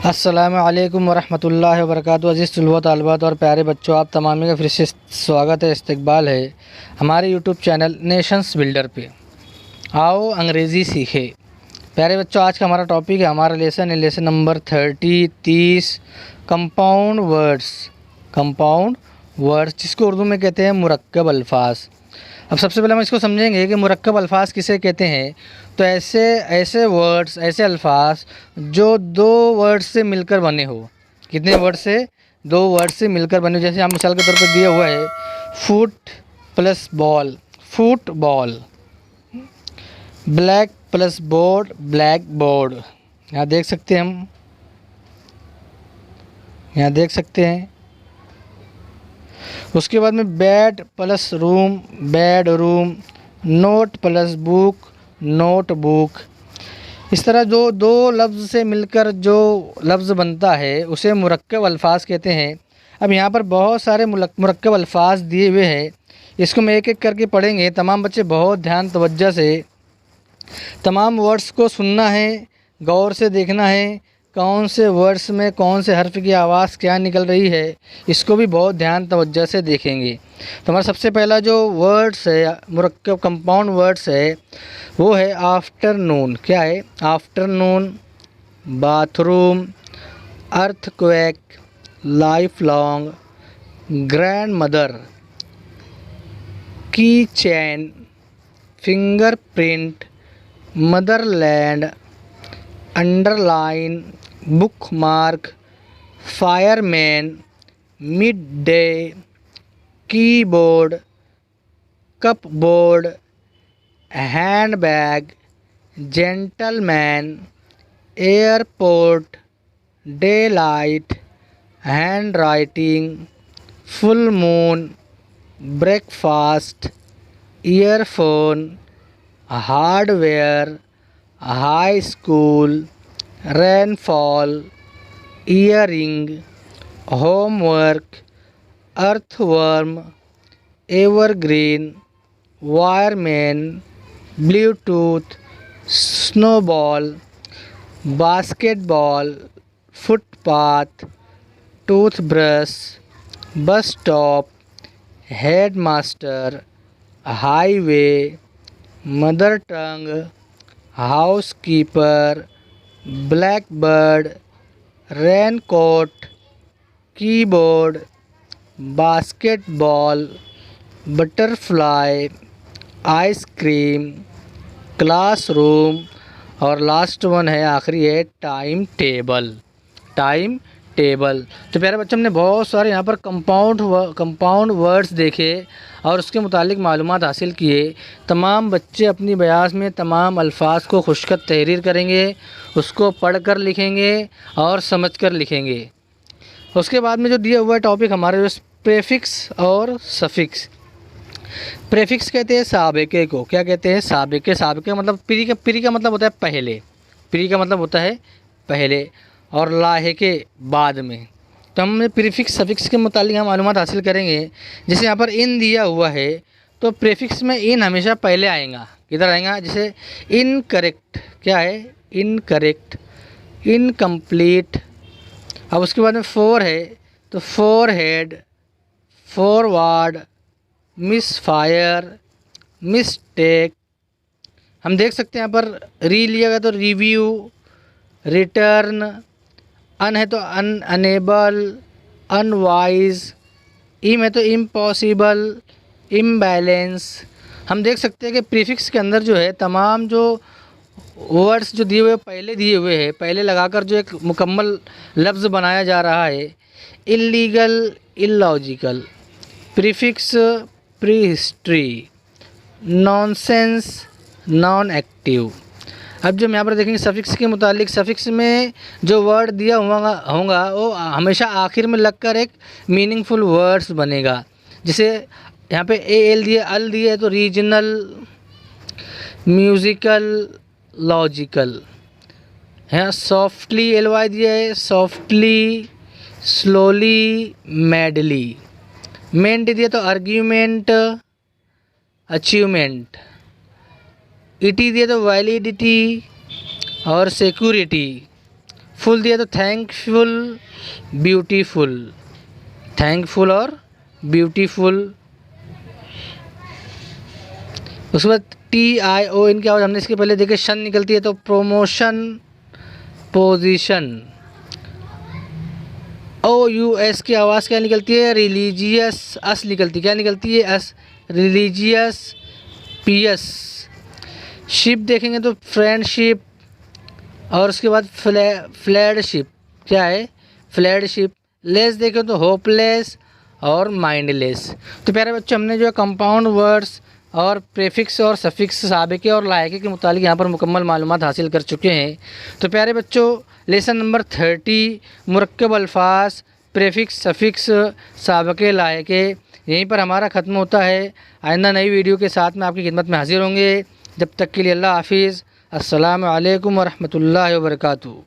अस्सलामु अलैकुम वरहमतुल्लाहि वबरकातुहू। अज़ीज़ तलबा तालिबात और प्यारे बच्चों, आप तमामी का फिर से स्वागत है, इस्तकबाल है हमारे यूट्यूब चैनल नेशंस बिल्डर पे। आओ अंग्रेज़ी सीखे। प्यारे बच्चों, आज का हमारा टॉपिक है, हमारा लेसन है लेसन नंबर 30 कंपाउंड वर्ड्स जिसको उर्दू में कहते हैं मुरक्कब अल्फाज। अब सबसे पहले हम इसको समझेंगे कि मुरक्कब अल्फाज किसे कहते हैं। तो ऐसे वर्ड्स, ऐसे अल्फाज जो दो वर्ड से मिलकर बने हो। कितने वर्ड से? दो वर्ड से मिलकर बने हो। जैसे हम मिसाल के तौर पर दिया हुआ है foot plus ball, football. Black plus board, black board. यहाँ देख सकते हैं हम, यहाँ देख सकते हैं। उसके बाद में bed plus room, bed room. Note plus book, note book. इस तरह जो दो लफ्ज़ से मिलकर जो लफ्ज़ बनता है उसे मुरक्कब अल्फाज कहते हैं। अब यहाँ पर बहुत सारे मुरक्कब अल्फाज दिए हुए हैं, इसको हम एक एक करके पढ़ेंगे। तमाम बच्चे बहुत ध्यान तवज्जो से तमाम वर्ड्स को सुनना है, गौर से देखना है कौन से वर्ड्स में कौन से हर्फ की आवाज़ क्या निकल रही है, इसको भी बहुत ध्यान तवज्जो से देखेंगे। तो हमारा सबसे पहला जो वर्ड्स है, मुरक्कब कंपाउंड वर्ड्स है, वो है आफ्टरनून। क्या है? Afternoon. Bathroom, earthquake, life long, grand mother, key chain, fingerprint, motherland, underline, bookmark, fireman, mid day, keyboard, cupboard, handbag, gentleman, airport, day light, hand writing, full moon, breakfast, earphone, hardware, high school, rainfall, earring, homework, earthworm, evergreen, wireman, Bluetooth, snowball, basketball, footpath, toothbrush, bus stop, headmaster, highway, mother tongue, housekeeper, blackbird, raincoat, keyboard, basketball, butterfly, ice cream, classroom, और last one है, आखिरी है, time table. Time table. तो प्यारे बच्चों, हमने बहुत सारे यहाँ पर कंपाउंड वर्ड्स देखे और उसके मुतालिक मालूमात हासिल किए। तमाम बच्चे अपनी बयास में तमाम अल्फाज को खुशखत तहरीर करेंगे, उसको पढ़ कर लिखेंगे और समझ कर लिखेंगे। उसके बाद में जो दिया हुआ टॉपिक हमारे प्रेफिक्स और सफिक्स। प्रेफिक्स कहते हैं साबिके को। क्या कहते हैं? साबिके। साबिके मतलब प्री का मतलब होता है पहले। प्री का मतलब होता है पहले और लाहे बाद में। तो हम प्रीफिक्स सफिक्स के मुतालिक हम मालूमात हासिल करेंगे। जैसे यहाँ पर इन दिया हुआ है तो प्रीफिक्स में इन हमेशा पहले आएगा। किधर आएगा? जैसे इनकरेक्ट। क्या है? Incorrect, incomplete. अब उसके बाद में फोर है तो फोरहेड, फॉरवर्ड, मिसफायर, मिस्टेक। हम देख सकते हैं यहाँ पर री लिया गया तो रिव्यू, रिटर्न। अन है तो अनएबल, अनवाइज। इम है तो इम्पॉसिबल, इम्बैलेंस। हम देख सकते हैं कि प्रीफिक्स के अंदर जो है तमाम जो वर्ड्स जो दिए हुए पहले दिए हुए हैं, पहले लगाकर जो एक मुकम्मल लफ्ज़ बनाया जा रहा है। Illegal, illogical. Prefix, prehistory, nonsense, non active. अब जो हम यहाँ पर देखेंगे सफिक्स के मुतालिक, सफिक्स में जो वर्ड दिया होगा वो हमेशा आखिर में लगकर एक मीनिंगफुल वर्ड्स बनेगा। जैसे यहाँ पे एल दिए, अल दिए है तो रीजनल, म्यूज़िकल, लॉजिकल है। सॉफ्टली एल वाई दिया है, सॉफ्टली, स्लोली, मैडली। मेंट दिया तो आर्ग्यूमेंट, अचीवमेंट। ईटी दिया तो वैलिडिटी और सिक्योरिटी। फुल दिया तो थैंकफुल, ब्यूटीफुल, थैंकफुल और ब्यूटीफुल। उसके बाद TION क्या होगा, हमने इसके पहले देखे शन निकलती है तो प्रोमोशन, पोजीशन। OUS की आवाज़ क्या निकलती है, रिलीजियस, अस निकलती, क्या निकलती है, अस, रिलीजियस, पियस। शिप देखेंगे तो फ्रेंडशिप, और उसके बाद फ्लैडशिप, क्या है, फ्लैडशिप। लेस देखें तो होपलेस और माइंडलेस। तो प्यारे बच्चों, हमने जो है कंपाउंड वर्ड्स और प्रीफिक्स और सफिक्स, साबिके और लायके के मुतालिक यहाँ पर मुकम्मल मालूमात हासिल कर चुके हैं। तो प्यारे बच्चों, लेसन नंबर 30 मुरक्कब अल्फाज, प्रीफिक्स, सफिक्स, साबिके, लायके, यहीं पर हमारा ख़त्म होता है। आइंदा नई वीडियो के साथ में आपकी खिदमत में हाजिर होंगे। जब तक के लिए अल्लाह हाफिज़। अस्सलामु अलैकुम व रहमतुल्लाहि व बरकातुहू।